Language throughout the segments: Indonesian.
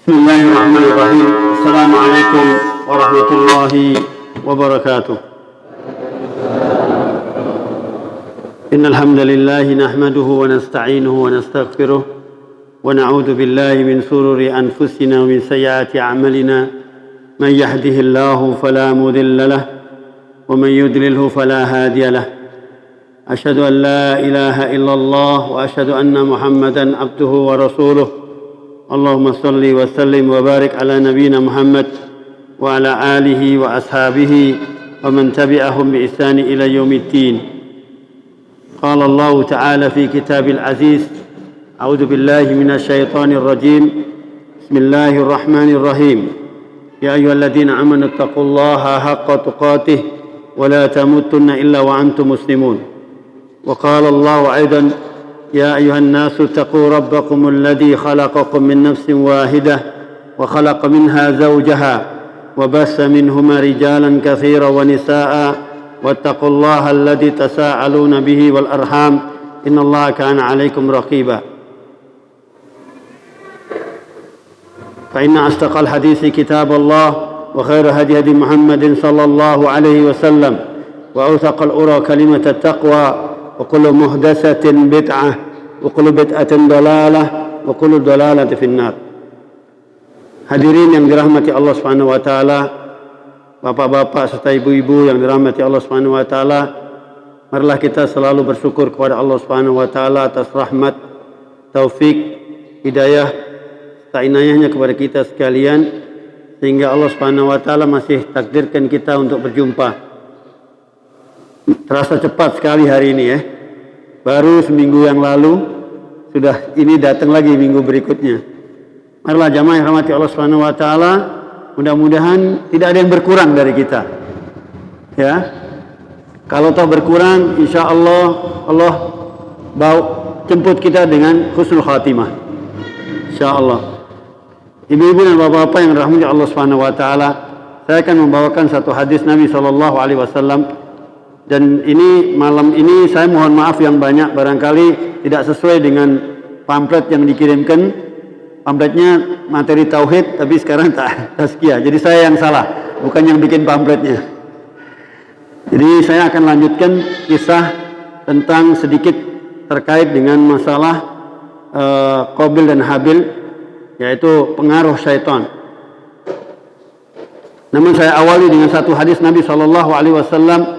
Bismillahirrahmanirrahim. Assalamualaikum warahmatullahi wabarakatuh. Innal hamdalillah nahmaduhu wa nasta'inuhu wa nastaghfiruh wa na'udzu billahi min shururi anfusina wa min sayyiati a'malina. Man yahdihillahu fala mudilla lahu wa man yudlilhu fala hadiya lahu. Asyhadu an la ilaha illallah wa asyhadu anna Muhammadan abduhu wa rasuluh. Allahumma salli wa sallim wa barik ala nabiyyina Muhammad wa ala alihi wa ashabihi wa man tabi'ahum bi ihsani ila yaumiddin. Qala Allah ta'ala fi kitabil aziz. A'udzu billahi minasy syaithanir rajim. Bismillahirrahmanirrahim. Ya ayyuhalladzina amanu taqullaha haqqa tuqatih wa la tamutunna illa wa antum muslimun. Wa qala Allah aidan يا أيها الناس اتقوا ربكم الذي خلقكم من نفس واحدة وخلق منها زوجها وبث منهما رجالا كثيرا ونساء واتقوا الله الذي تساءلون به والأرحام إن الله كان عليكم رقيبا فإن أصدق الحديث كتاب الله وخير هدي محمد صلى الله عليه وسلم وأوثق الأولى كلمة التقوى وكل محدثة بدعة وكل بدعة ضلالة وكل ضلالة في النار. Hadirin yang dirahmati Allah Subhanahu wa taala, bapak-bapak serta ibu-ibu yang dirahmati Allah Subhanahu wa taala, marilah kita selalu bersyukur kepada Allah Subhanahu wa taala atas rahmat, taufik, hidayah serta inayahnya kepada kita sekalian, sehingga Allah Subhanahu wa taala masih takdirkan kita untuk berjumpa. Terasa cepat sekali hari ini ya. Baru seminggu yang lalu sudah ini datang lagi minggu berikutnya. Marilah jamaah yang rahmati Allah Subhanahu wa taala, mudah-mudahan tidak ada yang berkurang dari kita. Ya. Kalau toh berkurang, insyaallah Allah jemput kita dengan husnul khatimah. Insyaallah. Ibu-ibu dan bapak-bapak yang dirahmati Allah Subhanahu wa taala, saya akan membawakan satu hadis Nabi sallallahu alaihi wasallam. Dan ini malam ini saya mohon maaf yang banyak, barangkali tidak sesuai dengan pamflet yang dikirimkan. Pamfletnya materi tauhid, tapi sekarang tazkiyah. Jadi saya yang salah, bukan yang bikin pamfletnya. Jadi saya akan lanjutkan kisah tentang sedikit terkait dengan masalah Qabil dan Habil, yaitu pengaruh syaitan. Namun saya awali dengan satu hadis Nabi SAW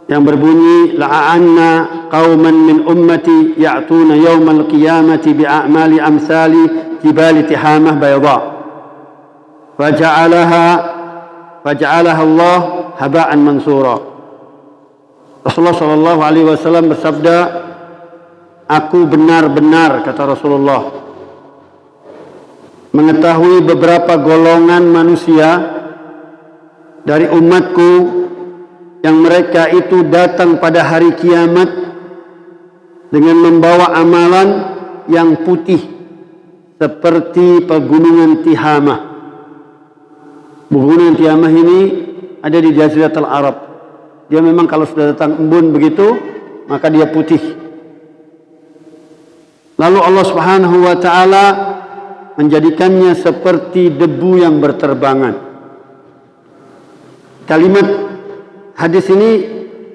yang berbunyi, la'anna qauman min ummati ya'tuna yawmal qiyamati bi'a'mali amsali jibali tihamah bayda faja'alaha Allah haba'an mansura. Rasulullah sallallahu alaihi wasallam bersabda, aku benar-benar, kata Rasulullah, mengetahui beberapa golongan manusia dari umatku yang mereka itu datang pada hari kiamat dengan membawa amalan yang putih seperti pegunungan Tihamah. Pegunungan Tihamah ini ada di Jaziratul Arab. Dia memang kalau sudah datang embun begitu, maka dia putih. Lalu Allah Subhanahu wa taala menjadikannya seperti debu yang berterbangan. Kalimat hadis ini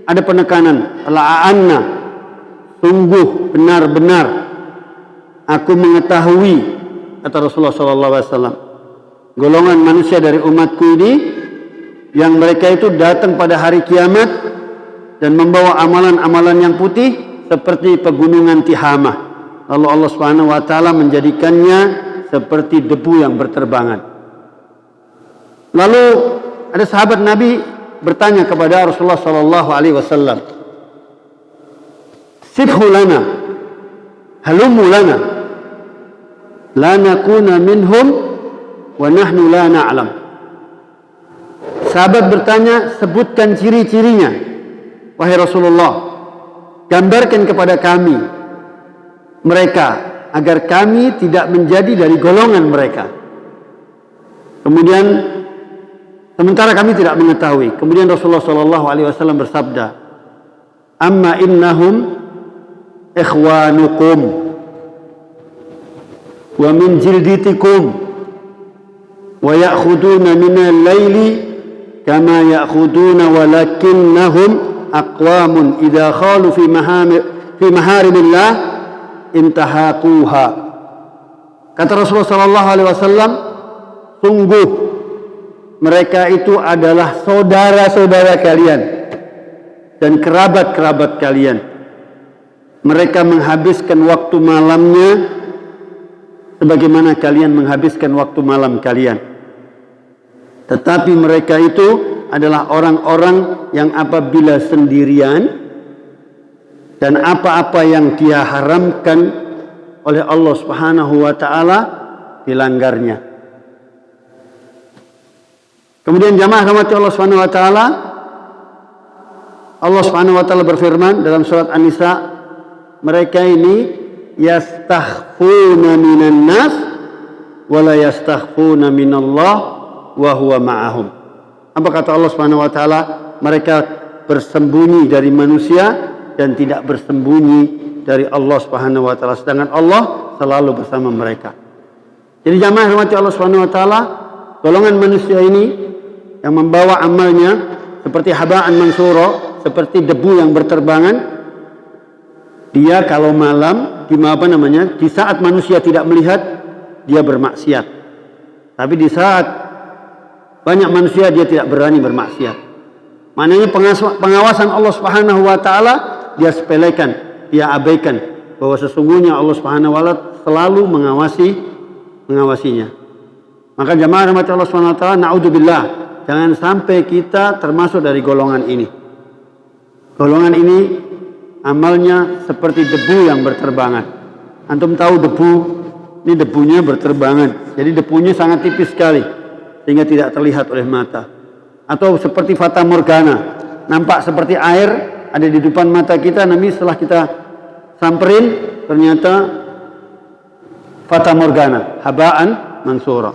ada penekanan, la'anna, sungguh benar-benar aku mengetahui, kata Rasulullah SAW, golongan manusia dari umatku ini yang mereka itu datang pada hari kiamat dan membawa amalan-amalan yang putih seperti pegunungan Tihamah. Lalu Allah Subhanahu wa taala menjadikannya seperti debu yang berterbangan. Lalu ada sahabat Nabi bertanya kepada Rasulullah sallallahu alaihi wasallam, sifhu lana, halumu lana, la nakuna minhum wa nahnu la na'lam. Sahabat bertanya, sebutkan ciri-cirinya wahai Rasulullah, gambarkan kepada kami mereka agar kami tidak menjadi dari golongan mereka. Kemudian sementara kami tidak mengetahui. Kemudian Rasulullah SAW bersabda, amma innahum ikhwanukum wa min jilditikum wa ya'khuduna minal laili kama ya'khuduna walakinnahum aqwamun idza khalu fi maharimillah intahaquha. Kata Rasulullah sallallahu alaihi wasallam, sungguh mereka itu adalah saudara-saudara kalian dan kerabat-kerabat kalian. Mereka menghabiskan waktu malamnya sebagaimana kalian menghabiskan waktu malam kalian. Tetapi mereka itu adalah orang-orang yang apabila sendirian dan apa-apa yang dia haramkan oleh Allah Subhanahu wa taala dilanggarnya. Kemudian jamaah rahmati Allah Subhanahu wa taala, Allah Subhanahu wa taala berfirman dalam surat An-Nisa, mereka ini yastakhfuna minan nas wa la yastakhfuna minallah wa huwa ma'ahum. Apa kata Allah Subhanahu wa taala? Mereka bersembunyi dari manusia dan tidak bersembunyi dari Allah Subhanahu wa taala, sedangkan Allah selalu bersama mereka. Jadi jamaah rahmati Allah Subhanahu wa taala, golongan manusia ini yang membawa amalnya seperti haba'an mansura, seperti debu yang berterbangan, dia kalau malam di saat manusia tidak melihat, dia bermaksiat. Tapi di saat banyak manusia, dia tidak berani bermaksiat. Maknanya pengawasan Allah Subhanahu wa taala dia sepelekan, dia abaikan, bahwa sesungguhnya Allah Subhanahu wa taala selalu mengawasinya. Maka jamaah rahmat Allah Subhanahu wa taala, naudzubillah, jangan sampai kita termasuk dari golongan ini. Golongan ini amalnya seperti debu yang berterbangan. Antum tahu debu, ini debunya berterbangan. Jadi debunya sangat tipis sekali sehingga tidak terlihat oleh mata. Atau seperti fata morgana, nampak seperti air ada di depan mata kita, namun setelah kita samperin ternyata fata morgana, haba'an mansura.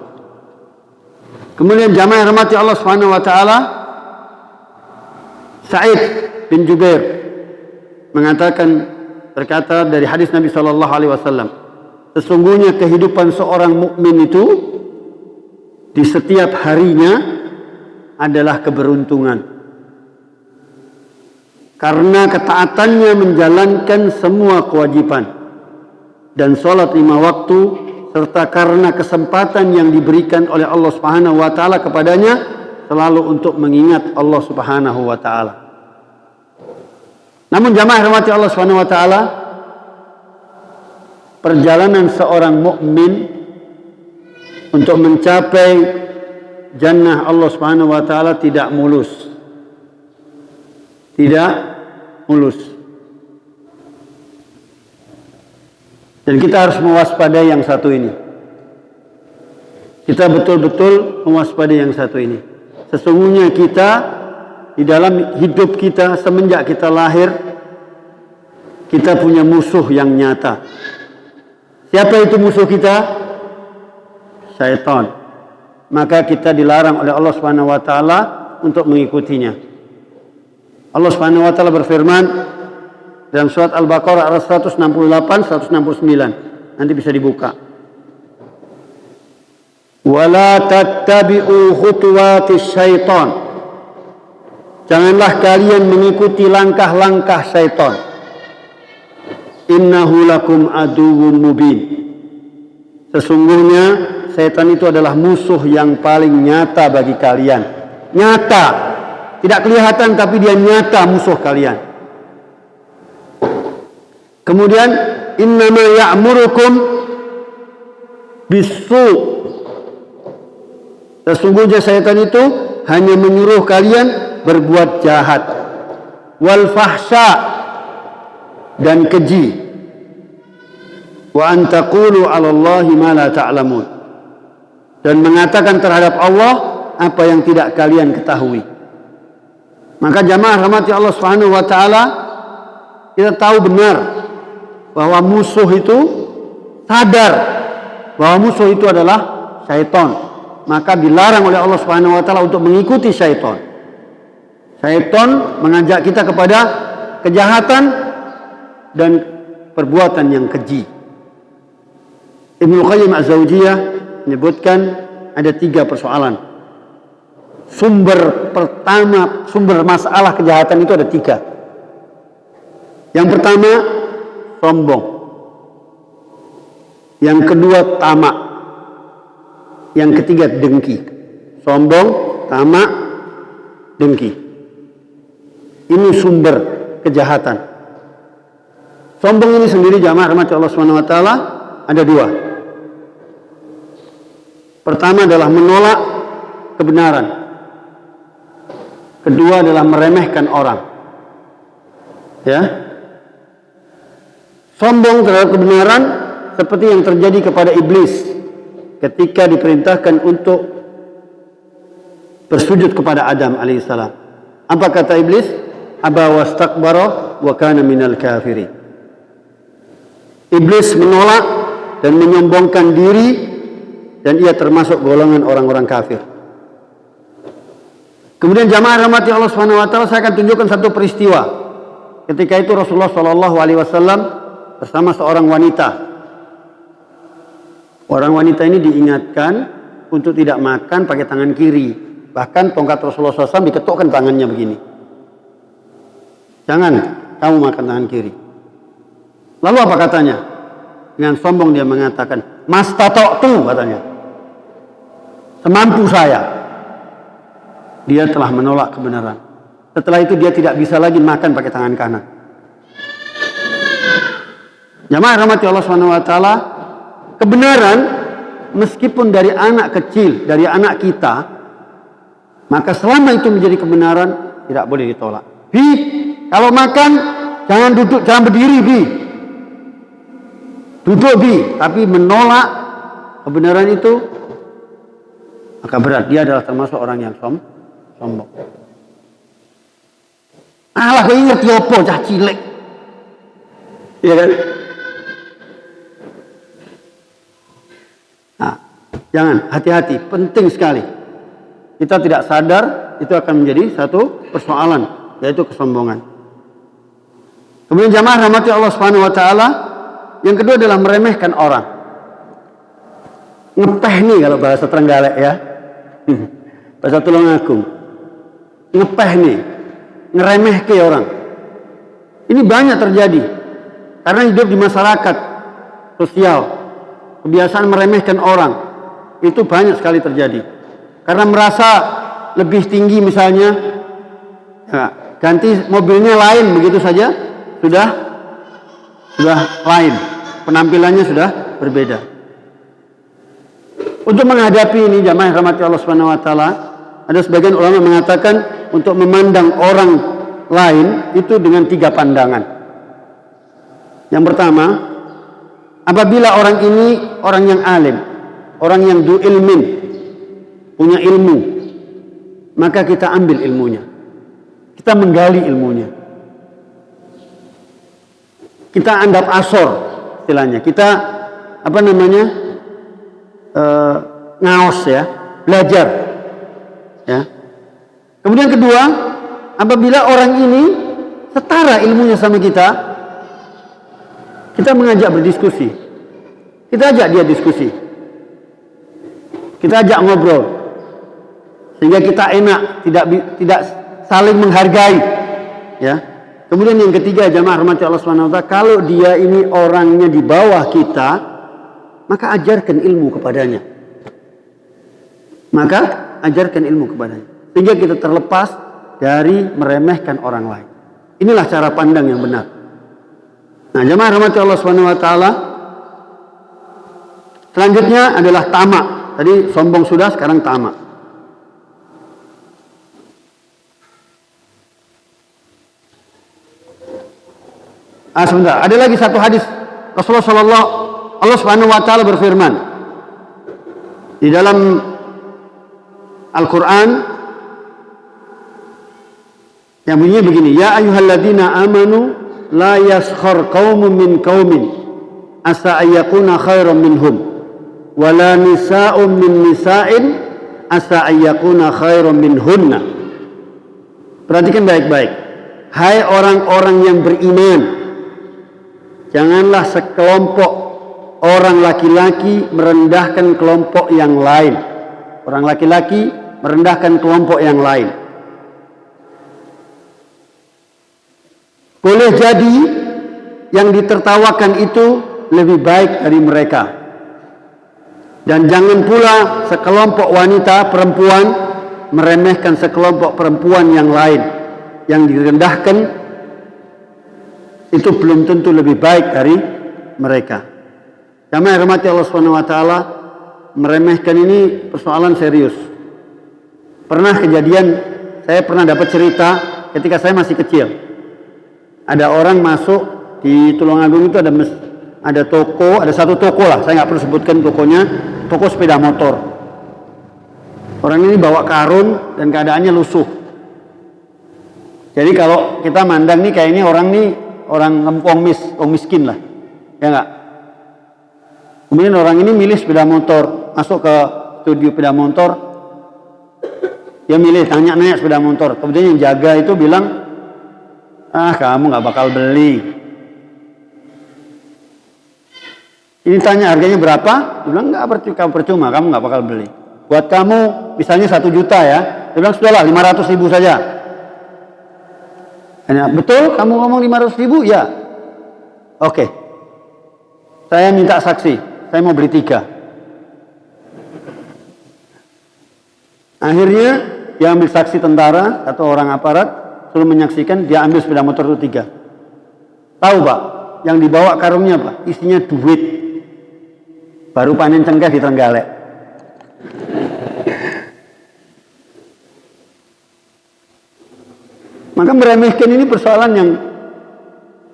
Kemudian jamaah rahmati Allah Subhanahu wa taala, Sa'id bin Jubair berkata dari hadis Nabi sallallahu alaihi wasallam, sesungguhnya kehidupan seorang mukmin itu di setiap harinya adalah keberuntungan. Karena ketaatannya menjalankan semua kewajiban dan sholat 5 waktu, serta karena kesempatan yang diberikan oleh Allah Subhanahu wa taala kepadanya selalu untuk mengingat Allah Subhanahu wa taala. Namun jamaah rahmati Allah Subhanahu wa taala, perjalanan seorang mukmin untuk mencapai jannah Allah Subhanahu wa taala tidak mulus. Tidak mulus. Dan kita harus mewaspadai yang satu ini. Kita betul-betul mewaspadai yang satu ini. Sesungguhnya kita di dalam hidup kita semenjak kita lahir, kita punya musuh yang nyata. Siapa itu musuh kita? Syaitan. Maka kita dilarang oleh Allah Subhanahu wa taala untuk mengikutinya. Allah Subhanahu wa taala berfirman dalam surat Al-Baqarah ayat 168 169. Nanti bisa dibuka. Wala tattabi'u khutuwatis syaitan. Janganlah kalian mengikuti langkah-langkah syaitan. Innahu lakum aduwwun mubin. Sesungguhnya syaitan itu adalah musuh yang paling nyata bagi kalian. Nyata. Tidak kelihatan tapi dia nyata musuh kalian. Kemudian innama ya'murukum bisu. Sesungguhnya syaitan itu hanya menyuruh kalian berbuat jahat, wal fahsya, dan keji, wa an taqulu 'alallahi ma la ta'lamun, dan mengatakan terhadap Allah apa yang tidak kalian ketahui. Maka jamaah rahmati Allah Subhanahu wa taala, kita tahu benar bahwa musuh itu sadar bahwa musuh itu adalah syaitan. Maka dilarang oleh Allah Subhanahu wa taala untuk mengikuti syaitan. Syaitan mengajak kita kepada kejahatan dan perbuatan yang keji. Ibnu Qayyim Az-Zawjiyah menyebutkan ada 3 persoalan. Sumber pertama, sumber masalah kejahatan itu ada 3. Yang pertama, sombong. Yang kedua, tamak. Yang ketiga, dengki. Sombong, tamak, dengki. Ini sumber kejahatan. Sombong ini sendiri jamaah rahmati Allah SWT ada 2. Pertama adalah menolak kebenaran. Kedua adalah meremehkan orang. Ya. Sombong terhadap kebenaran seperti yang terjadi kepada iblis ketika diperintahkan untuk bersujud kepada Adam alaihissalam. Apa kata iblis? Aba wastakbara wa kana minal kafirin. Iblis menolak dan menyombongkan diri dan ia termasuk golongan orang-orang kafir. Kemudian jamaah rahmati Allah Subhanahu wa taala, saya akan tunjukkan satu peristiwa. Ketika itu Rasulullah sallallahu alaihi wasallam bersama seorang wanita. Orang wanita ini diingatkan untuk tidak makan pakai tangan kiri. Bahkan tongkat Rasulullah SAW diketukkan tangannya begini. Jangan kamu makan tangan kiri. Lalu apa katanya? Dengan sombong dia mengatakan, mastata'tu katanya. Semampu saya. Dia telah menolak kebenaran. Setelah itu dia tidak bisa lagi makan pakai tangan kanan. Jamaah rahmati Allah SWT, kebenaran meskipun dari anak kecil, dari anak kita, maka selama itu menjadi kebenaran tidak boleh ditolak. Bi, kalau makan jangan duduk, jangan berdiri, Bi. Duduk, Bi. Tapi menolak kebenaran itu maka berat. Dia adalah termasuk orang yang sombong. Alah, kau ingat apa cah cilik. Iya kan? Nah, jangan, hati-hati, penting sekali. Kita tidak sadar itu akan menjadi satu persoalan, yaitu kesombongan. Kemudian jamaah rahmati Allah Subhanahu wa taala, yang kedua adalah meremehkan orang. Ngepeh nih kalau bahasa Trenggalek ya. Bahasa Tulungagung. Ngepeh nih, ngeremehke orang. Ini banyak terjadi karena hidup di masyarakat sosial. Kebiasaan meremehkan orang itu banyak sekali terjadi. Karena merasa lebih tinggi misalnya, ya, ganti mobilnya lain begitu saja sudah lain, penampilannya sudah berbeda. Untuk menghadapi ini jamaah rahmati Allah Subhanahu wa taala, ada sebagian ulama mengatakan untuk memandang orang lain itu dengan 3 pandangan. Yang pertama, apabila orang ini orang yang alim, orang yang du ilmin, punya ilmu, maka kita ambil ilmunya, kita menggali ilmunya, kita anggap asor istilahnya, kita ngaos ya, belajar ya. Kemudian kedua, apabila orang ini setara ilmunya sama kita mengajak berdiskusi, kita ajak dia diskusi, kita ajak ngobrol, sehingga kita enak, tidak saling menghargai ya. Kemudian yang ketiga jamaah rahmati Allah Subhanahu wa taala, kalau dia ini orangnya di bawah kita, maka ajarkan ilmu kepadanya. Sehingga kita terlepas dari meremehkan orang lain. Inilah cara pandang yang benar. Nah, jamaah rahmati Allah Subhanahu wa taala, selanjutnya adalah tamak. Tadi sombong sudah, sekarang tamak. Sebentar, ada lagi satu hadis Rasulullah Allah Subhanahu wa taala berfirman di dalam Al-Qur'an yang bunyinya begini, ya ayyuhalladzina amanu la yaskhar qaumun min qaumin asa ayyakuna khairan minhum wala nisa'un min nisa'in asa ayyakuna khairan minhunna. Perhatikan baik-baik, hai orang-orang yang beriman, janganlah sekelompok orang laki-laki merendahkan kelompok yang lain. Orang laki-laki merendahkan kelompok yang lain. Boleh jadi yang ditertawakan itu lebih baik dari mereka. Dan jangan pula sekelompok wanita perempuan meremehkan sekelompok perempuan yang lain. Yang direndahkan itu belum tentu lebih baik dari mereka. Jamaah rahmati Allah Subhanahu wa taala, meremehkan ini persoalan serius. Pernah kejadian, saya pernah dapat cerita ketika saya masih kecil. Ada orang masuk di Tulungagung itu ada toko, ada satu toko lah, saya nggak perlu sebutkan tokonya, toko sepeda motor. Orang ini bawa karung dan keadaannya lusuh. Jadi kalau kita mandang nih kayaknya orang miskin lah, ya nggak? Kemudian orang ini milih sepeda motor, masuk ke studio sepeda motor, dia milih tanya-nanya sepeda motor. Kemudian yang jaga itu bilang, kamu nggak bakal beli. Ini tanya harganya berapa? Dia bilang nggak percuma, kamu nggak bakal beli. Buat kamu misalnya 1 juta ya, dia bilang sudahlah 500.000 saja. Hanya, betul kamu ngomong 500.000? Ya. Oke. Saya minta saksi. Saya mau beli 3. Akhirnya dia ambil saksi tentara atau orang aparat, suruh menyaksikan, dia ambil sepeda motor itu 3. Tahu Pak, yang dibawa karungnya Pak, isinya duit. Baru panen cengkeh di Trenggalek. Maka meremehkan ini persoalan yang,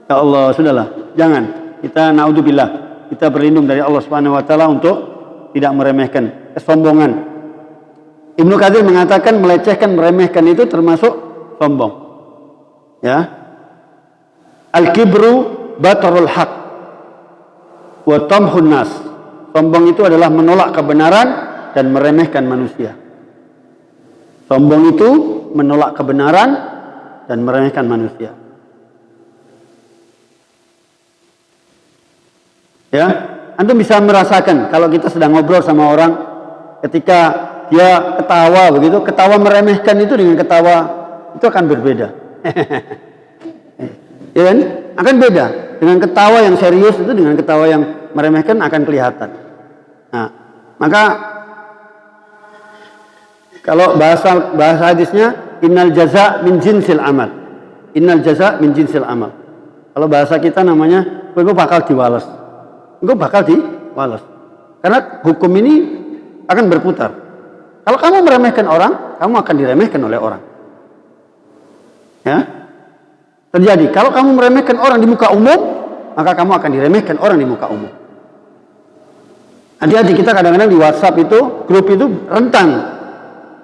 ya Allah, sudahlah, jangan. Kita naudzubillah, kita berlindung dari Allah Subhanahu wa taala untuk tidak meremehkan kesombongan. Ibnu Katsir mengatakan melecehkan, meremehkan itu termasuk sombong. Ya. Al-kibru batarul haq wa tamhun nas. Sombong itu adalah menolak kebenaran dan meremehkan manusia. Sombong itu menolak kebenaran dan meremehkan manusia. Ya, antum bisa merasakan kalau kita sedang ngobrol sama orang, ketika dia ketawa begitu, ketawa meremehkan itu dengan ketawa itu akan berbeda. Ya kan? Akan beda. Dengan ketawa yang serius itu dengan ketawa yang meremehkan akan kelihatan. Nah, maka kalau bahasa hadisnya innal jaza min jinsil amal. Innal jaza min jinsil amal. Kalau bahasa kita namanya engko bakal diwales. Engko bakal diwales. Karena hukum ini akan berputar. Kalau kamu meremehkan orang, kamu akan diremehkan oleh orang. Ya. Terjadi. Kalau kamu meremehkan orang di muka umum, maka kamu akan diremehkan orang di muka umum. Hati-hati, kita kadang-kadang di WhatsApp itu, grup itu rentan.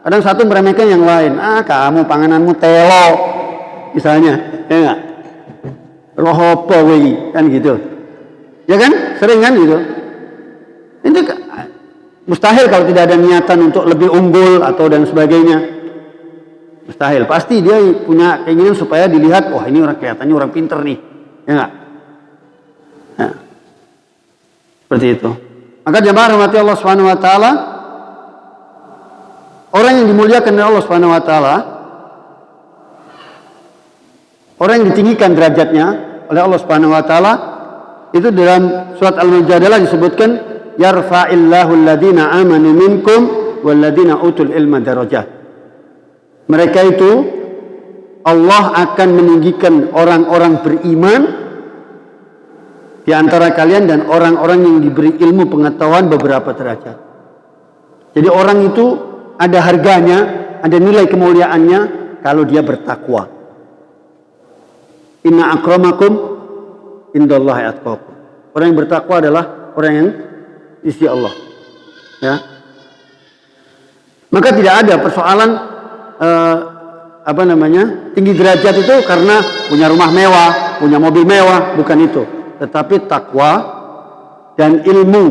Kadang satu meremehkan yang lain. Kamu pangananmu telo, misalnya, ya enggak? Rohopo wei, kan gitu. Ya kan? Sering kan gitu. Itu mustahil kalau tidak ada niatan untuk lebih unggul atau dan sebagainya. Mustahil. Pasti dia punya keinginan supaya dilihat, wah ini orang kelihatannya orang pinter nih. Ya enggak? Ya. Seperti itu. Maka jamaah rahmati Allah Subhanahu wa taala, orang yang dimuliakan oleh Allah Subhanahu wa taala, orang yang ditinggikan derajatnya oleh Allah Subhanahu wa taala, itu dalam surat Al-Mujadalah disebutkan yarfa'illahu alladhina amanu minkum walladhina utul ilma darajat. Mereka itu Allah akan meninggikan orang-orang beriman di antara kalian dan orang-orang yang diberi ilmu pengetahuan beberapa derajat. Jadi orang itu ada harganya, ada nilai kemuliaannya kalau dia bertakwa. Inna akramakum indallahi atqakum. Orang yang bertakwa adalah orang yang isi Allah. Ya. Maka tidak ada persoalan tinggi derajat itu karena punya rumah mewah, punya mobil mewah, bukan itu. Tetapi takwa dan ilmu,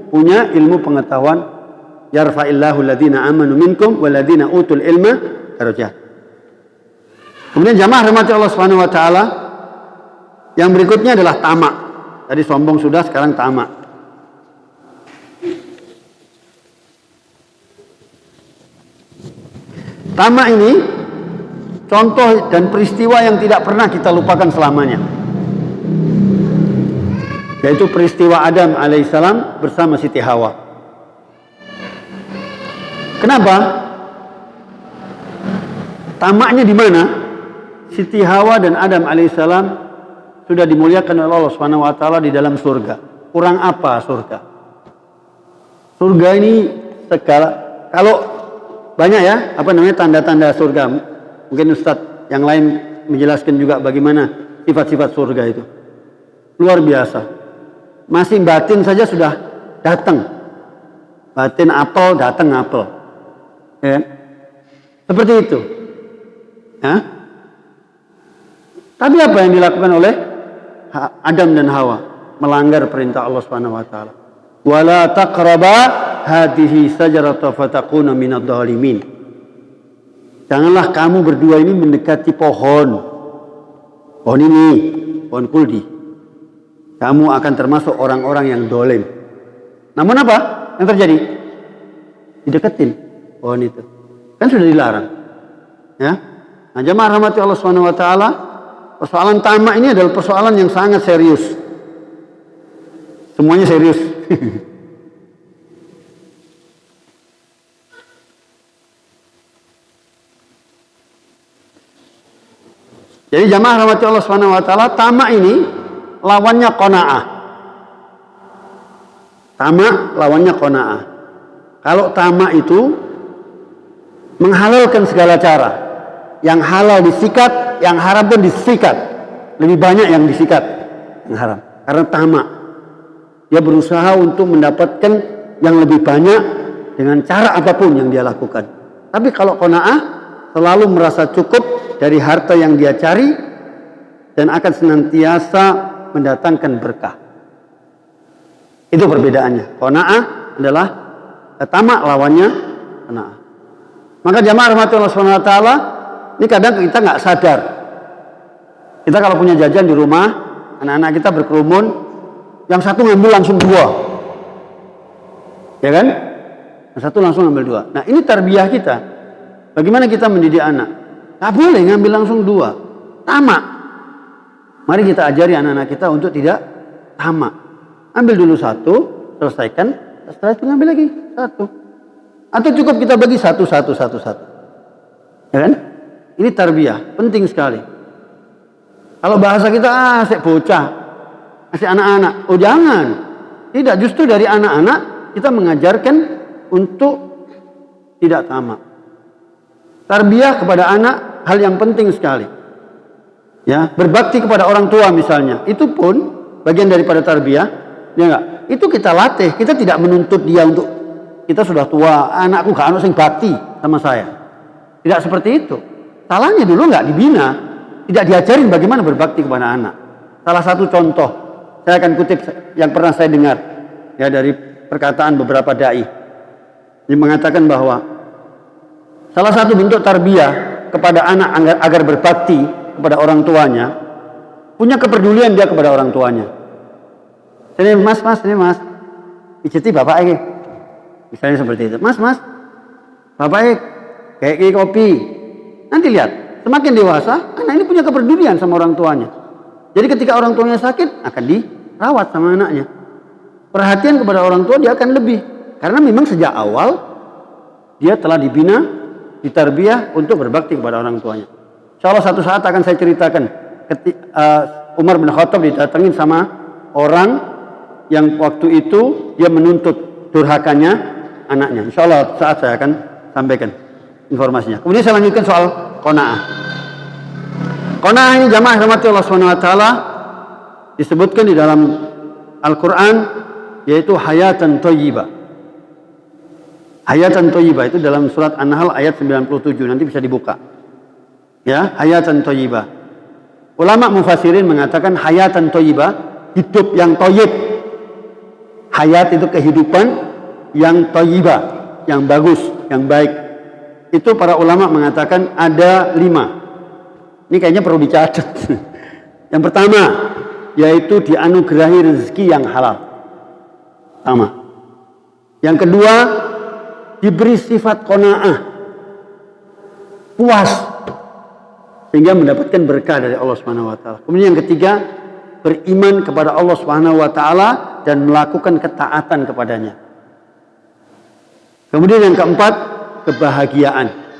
punya ilmu pengetahuan. Yarfa'illahu alladhina amanu minkum walladhina utul ilma darajat. Kemudian jamaah rahmati Allah Subhanahu wa taala, yang berikutnya adalah tamak. Tadi sombong sudah, sekarang tamak. Tamak ini contoh dan peristiwa yang tidak pernah kita lupakan selamanya, yaitu peristiwa Adam alaihissalam bersama Siti Hawa. Kenapa? Tamaknya di mana? Siti Hawa dan Adam alaihissalam sudah dimuliakan oleh Allah Subhanahu wa taala di dalam surga. Kurang apa surga? Surga ini segala, kalau banyak ya, tanda-tanda surga. Mungkin Ustadz yang lain menjelaskan juga bagaimana sifat-sifat surga itu. Luar biasa. Masih batin saja sudah datang. Batin apel, datang apel. Ya. Seperti itu. Ya. Tapi apa yang dilakukan oleh Adam dan Hawa? Melanggar perintah Allah Subhanahu wa taala. Wala taqraba hadhihi sajarata fatakuna minadh dhalimin. Janganlah kamu berdua ini mendekati pohon. Pohon ini, pohon kuldi. Kamu akan termasuk orang-orang yang dolim. Namun apa yang terjadi? Dideketin pohon itu. Kan sudah dilarang. Ya. Nah, jemaah rahmati Allah Subhanahu wa taala, persoalan tamak ini adalah persoalan yang sangat serius. Semuanya serius. Jadi jamaah rahmati Allah Subhanahu wa taala, tamak ini lawannya qanaah. Tamak lawannya qanaah. Kalau tamak itu menghalalkan segala cara. Yang halal disikat, yang haram pun disikat. Lebih banyak yang disikat yang haram. Karena tamak. Dia berusaha untuk mendapatkan yang lebih banyak dengan cara apapun yang dia lakukan. Tapi kalau qanaah selalu merasa cukup dari harta yang dia cari dan akan senantiasa mendatangkan berkah. Itu perbedaannya. Qanaah adalah tamak, lawannya qanaah. Maka jamaah rahmatullah subhanahu wa ta'ala, ini kadang kita nggak sadar. Kita kalau punya jajan di rumah, anak-anak kita berkerumun, yang satu ngambil langsung dua. Ya kan? Yang satu langsung ngambil dua. Nah, ini tarbiyah kita. Bagaimana kita mendidik anak? Nggak boleh ngambil langsung dua. Tamak. Mari kita ajari anak-anak kita untuk tidak tamak. Ambil dulu satu, selesaikan, setelah itu ngambil lagi satu. Atau cukup kita bagi satu. Ya kan? Ini tarbiyah, penting sekali. Kalau bahasa kita, asik bocah, asik anak-anak. Oh jangan. Tidak, justru dari anak-anak kita mengajarkan untuk tidak tamak. Tarbiyah kepada anak hal yang penting sekali. Ya, berbakti kepada orang tua misalnya, itu pun bagian daripada tarbiyah. Ya enggak? Itu kita latih, kita tidak menuntut dia untuk kita sudah tua, anakku gak anu sing bakti sama saya. Tidak seperti itu. Salahnya dulu nggak dibina, tidak diajarin bagaimana berbakti kepada anak. Salah satu contoh, saya akan kutip yang pernah saya dengar ya dari perkataan beberapa dai. Yang mengatakan bahwa salah satu bentuk tarbiyah kepada anak agar berbakti kepada orang tuanya, punya kepedulian dia kepada orang tuanya. Ini mas, ijeti bapak ini. Misalnya seperti itu. Mas, bapak ini kayak kopi. Nanti lihat, semakin dewasa, anak ini punya kepedulian sama orang tuanya. Jadi ketika orang tuanya sakit, akan dirawat sama anaknya. Perhatian kepada orang tua dia akan lebih. Karena memang sejak awal, dia telah dibina, ditarbiyah untuk berbakti kepada orang tuanya. Insya Allah satu saat akan saya ceritakan. Umar bin Khattab didatengin sama orang yang waktu itu dia menuntut durhakanya anaknya. Insya Allah saat saya akan sampaikan informasinya. Kemudian saya lanjutkan soal qanaah. Qanaah ini jamaah rahmati Allah Subhanahu wa taala disebutkan di dalam Al-Qur'an yaitu hayatan thayyibah. Hayatan thayyibah itu dalam surat An-Nahl ayat 97, nanti bisa dibuka. Ya, hayatan thayyibah. Ulama mufassirin mengatakan hayatan thayyibah, hidup yang thayyib. Hayat itu kehidupan yang thayyibah, yang bagus, yang baik. Itu para ulama mengatakan ada 5. Ini kayaknya perlu dicatat. Yang pertama, yaitu dianugerahi rezeki yang halal. Pertama. Yang kedua, diberi sifat qanaah. puas sehingga mendapatkan berkah dari Allah Subhanahu wa taala. Kemudian yang ketiga, beriman kepada Allah Subhanahu wa taala dan melakukan ketaatan kepadanya. Kemudian yang keempat, kebahagiaan.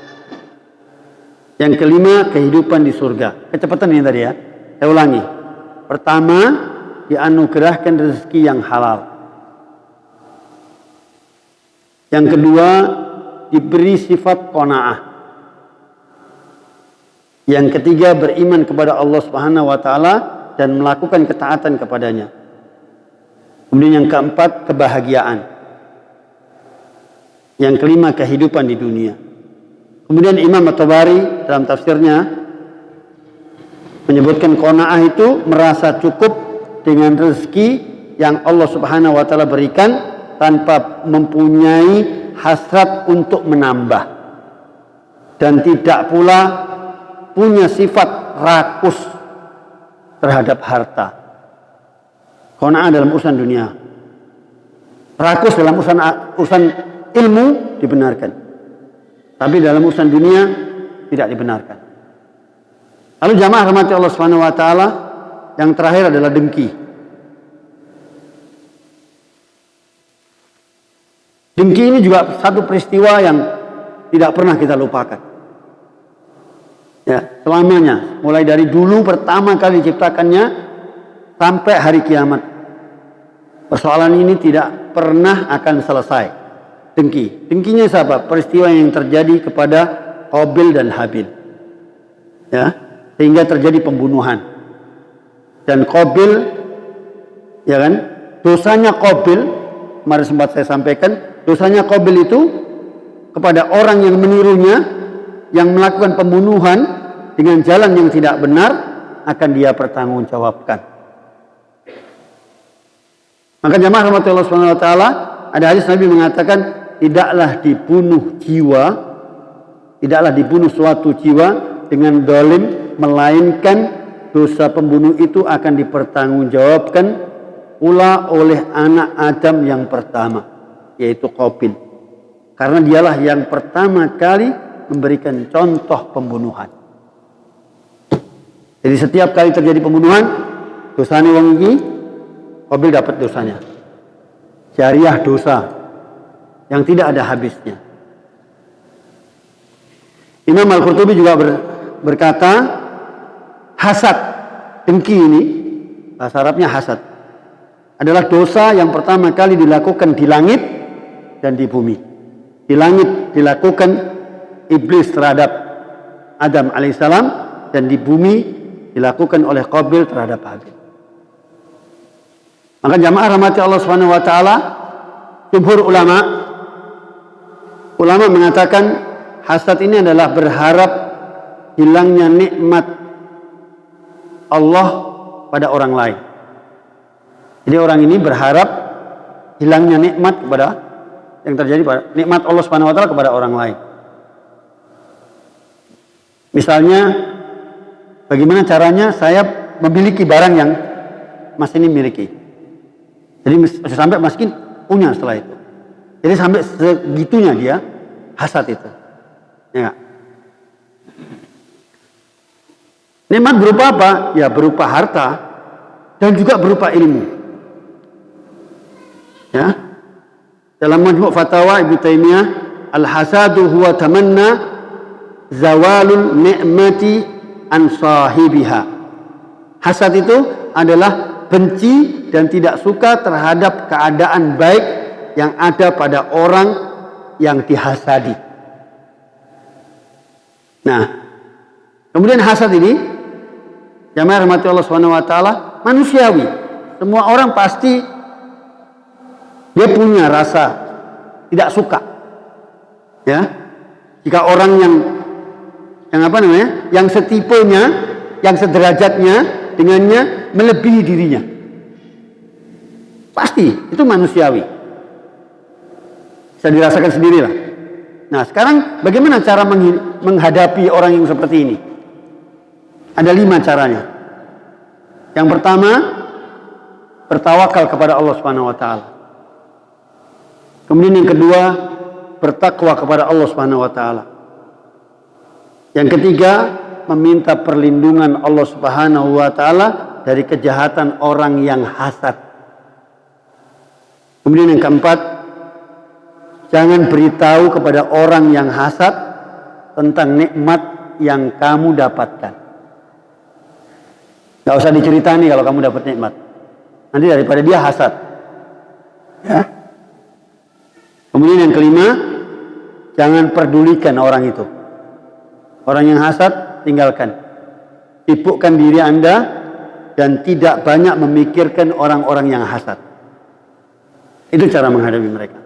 Yang kelima, kehidupan di surga. Kecepatan ini tadi ya. Saya ulangi. Pertama, dianugerahkan rezeki yang halal. Yang kedua, diberi sifat qanaah. Yang ketiga, beriman kepada Allah Subhanahu wa taala dan melakukan ketaatan kepadanya. Kemudian yang keempat, kebahagiaan. Yang kelima, kehidupan di dunia. Kemudian Imam At-Tabari dalam tafsirnya menyebutkan qanaah itu merasa cukup dengan rezeki yang Allah Subhanahu wa taala berikan tanpa mempunyai hasrat untuk menambah, dan tidak pula punya sifat rakus terhadap harta. Qanaah dalam urusan dunia, rakus dalam urusan ilmu dibenarkan, tapi dalam urusan dunia tidak dibenarkan. Lalu jamaah rahmati Allah Subhanahu wa taala, yang terakhir adalah dengki. Dengki ini juga satu peristiwa yang tidak pernah kita lupakan. Ya, selamanya, mulai dari dulu pertama kali diciptakannya sampai hari kiamat. Persoalan ini tidak pernah akan selesai. Dengki. Dengkinya siapa? Peristiwa yang terjadi kepada Qabil dan Habil. Ya, sehingga terjadi pembunuhan. Dan Qabil, ya kan? Dosanya Qabil, kemarin sempat saya sampaikan, dosanya Qabil itu kepada orang yang menirunya, yang melakukan pembunuhan dengan jalan yang tidak benar, akan dia pertanggungjawabkan. Maka jamaah rahmatullah subhanahu wa ta'ala, ada hadis Nabi mengatakan, tidaklah dibunuh suatu jiwa dengan zalim, melainkan dosa pembunuh itu akan dipertanggungjawabkan pula oleh anak Adam yang pertama, yaitu Qabil. Karena dialah yang pertama kali memberikan contoh pembunuhan. Jadi setiap kali terjadi pembunuhan, dosanya wong iki, Qabil dapat dosanya. Jariah dosa yang tidak ada habisnya. Imam Al-Qurtubi juga berkata, hasad, dengki ini, bahasa Arabnya hasad, adalah dosa yang pertama kali dilakukan di langit dan di bumi. Di langit dilakukan iblis terhadap Adam alaihissalam, dan di bumi dilakukan oleh Qabil terhadap Habil. Maka jamaah rahmati Allah Subhanahu wa taala, jumhur ulama mengatakan hasad ini adalah berharap hilangnya nikmat Allah pada orang lain. Jadi orang ini berharap hilangnya nikmat kepada yang terjadi pada nikmat Allah Subhanahu wa taala kepada orang lain. Misalnya, bagaimana caranya saya memiliki barang yang Mas ini miliki. Jadi sampai Mas Kin punya setelah itu. Jadi sampai segitunya dia hasad itu. Ya. Nikmat berupa apa? Ya berupa harta dan juga berupa ilmu. Ya. Dalam Majmu' Fatawa Ibnu Taimiyah, al-hasadu huwa tamanna zawalul ni'mati an sahibiha. Hasad itu adalah benci dan tidak suka terhadap keadaan baik yang ada pada orang yang dihasadi. Nah, kemudian hasad ini, jamaah rahmati Allah Subhanahu wa taala, manusiawi. Semua orang pasti dia punya rasa tidak suka. Ya. Jika orang yang setipenya, yang sederajatnya dengannya melebihi dirinya, pasti itu manusiawi, bisa dirasakan sendirilah. Nah, sekarang bagaimana cara menghadapi orang yang seperti ini? Ada 5 caranya. Yang pertama, bertawakal kepada Allah Subhanahu wa taala. Kemudian yang kedua, bertakwa kepada Allah Subhanahu wa taala. Yang ketiga, meminta perlindungan Allah Subhanahu wa taala dari kejahatan orang yang hasad. Kemudian yang keempat, jangan beritahu kepada orang yang hasad tentang nikmat yang kamu dapatkan. Gak usah diceritani kalau kamu dapat nikmat. Nanti daripada dia hasad. Ya. Kemudian yang kelima, jangan pedulikan orang itu. Orang yang hasad, tinggalkan. Sibukkan diri Anda dan tidak banyak memikirkan orang-orang yang hasad. Itu cara menghadapi mereka.